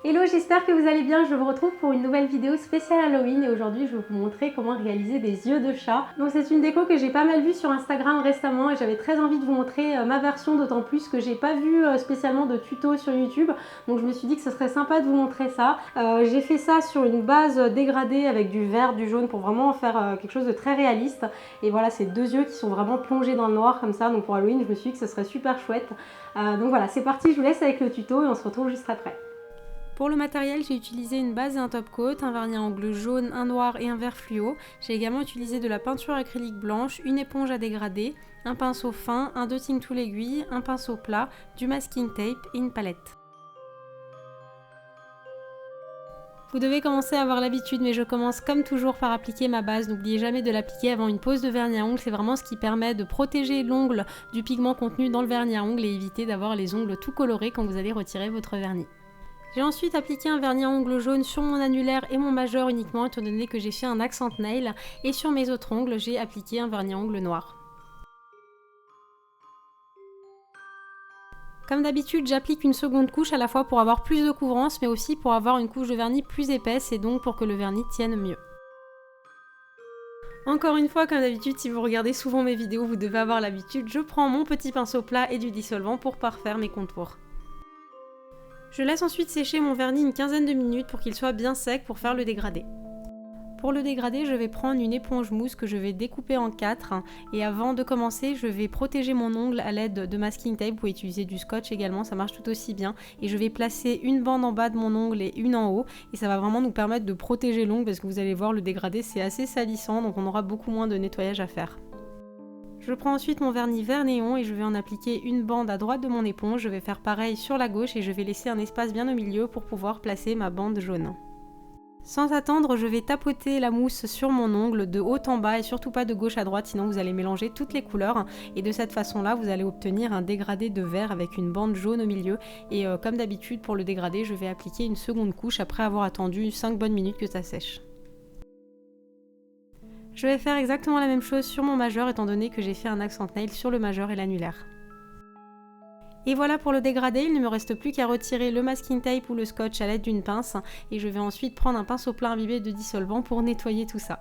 Hello, j'espère que vous allez bien. Je vous retrouve pour une nouvelle vidéo spéciale Halloween et aujourd'hui je vais vous montrer comment réaliser des yeux de chat. Donc c'est une déco que j'ai pas mal vue sur Instagram récemment et j'avais très envie de vous montrer ma version, d'autant plus que j'ai pas vu spécialement de tuto sur YouTube. Donc je me suis dit que ce serait sympa de vous montrer ça. J'ai fait ça sur une base dégradée avec du vert, du jaune pour vraiment faire quelque chose de très réaliste. Et voilà, c'est deux yeux qui sont vraiment plongés dans le noir comme ça. Donc pour Halloween, je me suis dit que ce serait super chouette. Donc voilà, c'est parti, je vous laisse avec le tuto et on se retrouve juste après. Pour le matériel, j'ai utilisé une base et un top coat, un vernis à ongles jaune, un noir et un vert fluo. J'ai également utilisé de la peinture acrylique blanche, une éponge à dégrader, un pinceau fin, un dotting tool aiguille, un pinceau plat, du masking tape et une palette. Vous devez commencer à avoir l'habitude, mais je commence comme toujours par appliquer ma base. N'oubliez jamais de l'appliquer avant une pose de vernis à ongles, c'est vraiment ce qui permet de protéger l'ongle du pigment contenu dans le vernis à ongles et éviter d'avoir les ongles tout colorés quand vous allez retirer votre vernis. J'ai ensuite appliqué un vernis à ongles jaune sur mon annulaire et mon majeur uniquement, étant donné que j'ai fait un accent nail, et sur mes autres ongles, j'ai appliqué un vernis à ongles noir. Comme d'habitude, j'applique une seconde couche à la fois pour avoir plus de couvrance, mais aussi pour avoir une couche de vernis plus épaisse et donc pour que le vernis tienne mieux. Encore une fois, comme d'habitude, si vous regardez souvent mes vidéos, vous devez avoir l'habitude, je prends mon petit pinceau plat et du dissolvant pour parfaire mes contours. Je laisse ensuite sécher mon vernis une quinzaine de minutes pour qu'il soit bien sec pour faire le dégradé. Pour le dégradé, je vais prendre une éponge mousse que je vais découper en 4 et avant de commencer, je vais protéger mon ongle à l'aide de masking tape. Vous pouvez utiliser du scotch également, ça marche tout aussi bien. Et je vais placer une bande en bas de mon ongle et une en haut et ça va vraiment nous permettre de protéger l'ongle parce que vous allez voir, le dégradé c'est assez salissant donc on aura beaucoup moins de nettoyage à faire. Je prends ensuite mon vernis vert néon et je vais en appliquer une bande à droite de mon éponge. Je vais faire pareil sur la gauche et je vais laisser un espace bien au milieu pour pouvoir placer ma bande jaune. Sans attendre, je vais tapoter la mousse sur mon ongle de haut en bas et surtout pas de gauche à droite, sinon vous allez mélanger toutes les couleurs. Et de cette façon-là, vous allez obtenir un dégradé de vert avec une bande jaune au milieu. Et comme d'habitude, pour le dégradé, je vais appliquer une seconde couche après avoir attendu 5 bonnes minutes que ça sèche. Je vais faire exactement la même chose sur mon majeur étant donné que j'ai fait un accent nail sur le majeur et l'annulaire. Et voilà pour le dégradé, il ne me reste plus qu'à retirer le masking tape ou le scotch à l'aide d'une pince et je vais ensuite prendre un pinceau plat imbibé de dissolvant pour nettoyer tout ça.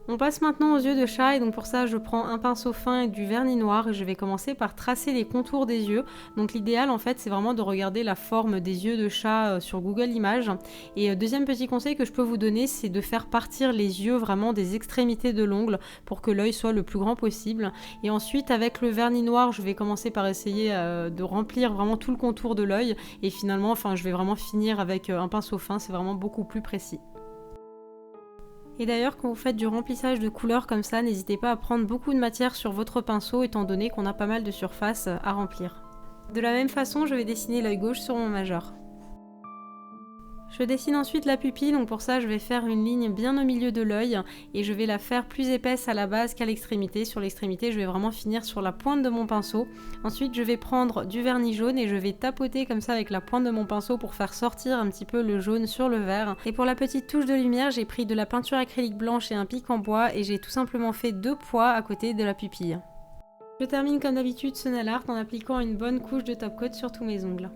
On passe maintenant aux yeux de chat et donc pour ça je prends un pinceau fin et du vernis noir et je vais commencer par tracer les contours des yeux. Donc l'idéal en fait c'est vraiment de regarder la forme des yeux de chat sur Google Images. Et deuxième petit conseil que je peux vous donner, c'est de faire partir les yeux vraiment des extrémités de l'ongle pour que l'œil soit le plus grand possible. Et ensuite avec le vernis noir je vais commencer par essayer de remplir vraiment tout le contour de l'œil et finalement je vais vraiment finir avec un pinceau fin, c'est vraiment beaucoup plus précis. Et d'ailleurs, quand vous faites du remplissage de couleurs comme ça, n'hésitez pas à prendre beaucoup de matière sur votre pinceau étant donné qu'on a pas mal de surface à remplir. De la même façon, je vais dessiner l'œil gauche sur mon majeur. Je dessine ensuite la pupille, donc pour ça je vais faire une ligne bien au milieu de l'œil et je vais la faire plus épaisse à la base qu'à l'extrémité. Sur l'extrémité, je vais vraiment finir sur la pointe de mon pinceau. Ensuite, je vais prendre du vernis jaune et je vais tapoter comme ça avec la pointe de mon pinceau pour faire sortir un petit peu le jaune sur le vert. Et pour la petite touche de lumière, j'ai pris de la peinture acrylique blanche et un pic en bois et j'ai tout simplement fait 2 pois à côté de la pupille. Je termine comme d'habitude ce nail art en appliquant une bonne couche de top coat sur tous mes ongles.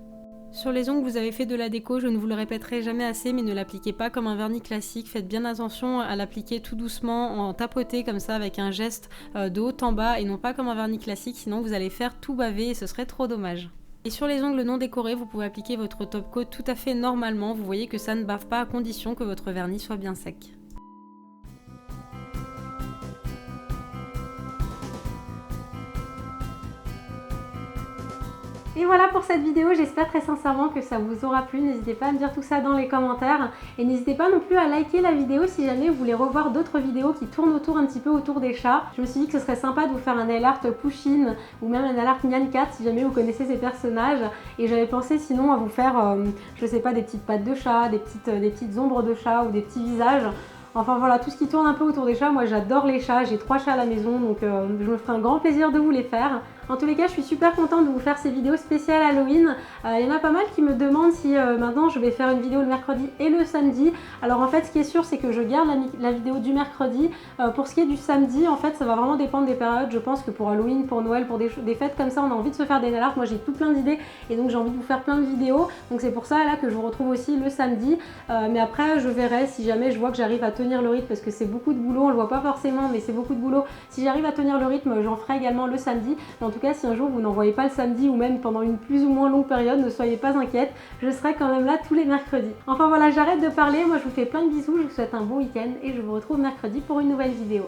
Sur les ongles, vous avez fait de la déco, je ne vous le répéterai jamais assez, mais ne l'appliquez pas comme un vernis classique. Faites bien attention à l'appliquer tout doucement, en tapoter comme ça avec un geste de haut en bas et non pas comme un vernis classique, sinon vous allez faire tout baver et ce serait trop dommage. Et sur les ongles non décorés, vous pouvez appliquer votre top coat tout à fait normalement. Vous voyez que ça ne bave pas à condition que votre vernis soit bien sec. Et voilà pour cette vidéo, j'espère très sincèrement que ça vous aura plu. N'hésitez pas à me dire tout ça dans les commentaires. Et n'hésitez pas non plus à liker la vidéo si jamais vous voulez revoir d'autres vidéos qui tournent un petit peu autour des chats. Je me suis dit que ce serait sympa de vous faire un nail art Pusheen ou même un nail art Nyan Cat si jamais vous connaissez ces personnages. Et j'avais pensé sinon à vous faire, je sais pas, des petites pattes de chat, des petites ombres de chat ou des petits visages. Enfin voilà, tout ce qui tourne un peu autour des chats. Moi j'adore les chats, j'ai 3 chats à la maison donc je me ferai un grand plaisir de vous les faire. En tous les cas, je suis super contente de vous faire ces vidéos spéciales Halloween. Il y en a pas mal qui me demandent si maintenant je vais faire une vidéo le mercredi et le samedi. Alors en fait, ce qui est sûr, c'est que je garde la vidéo du mercredi. Pour ce qui est du samedi, en fait, ça va vraiment dépendre des périodes. Je pense que pour Halloween, pour Noël, pour des fêtes comme ça, on a envie de se faire des nail art. Moi, j'ai tout plein d'idées et donc j'ai envie de vous faire plein de vidéos. Donc c'est pour ça là que je vous retrouve aussi le samedi. Mais après, je verrai si jamais je vois que j'arrive à tenir le rythme parce que c'est beaucoup de boulot. On le voit pas forcément, mais c'est beaucoup de boulot. Si j'arrive à tenir le rythme, j'en ferai également le samedi. Mais en tout cas, si un jour vous n'en voyez pas le samedi ou même pendant une plus ou moins longue période, ne soyez pas inquiète, je serai quand même là tous les mercredis. Enfin voilà, j'arrête de parler, moi je vous fais plein de bisous, je vous souhaite un bon week-end et je vous retrouve mercredi pour une nouvelle vidéo.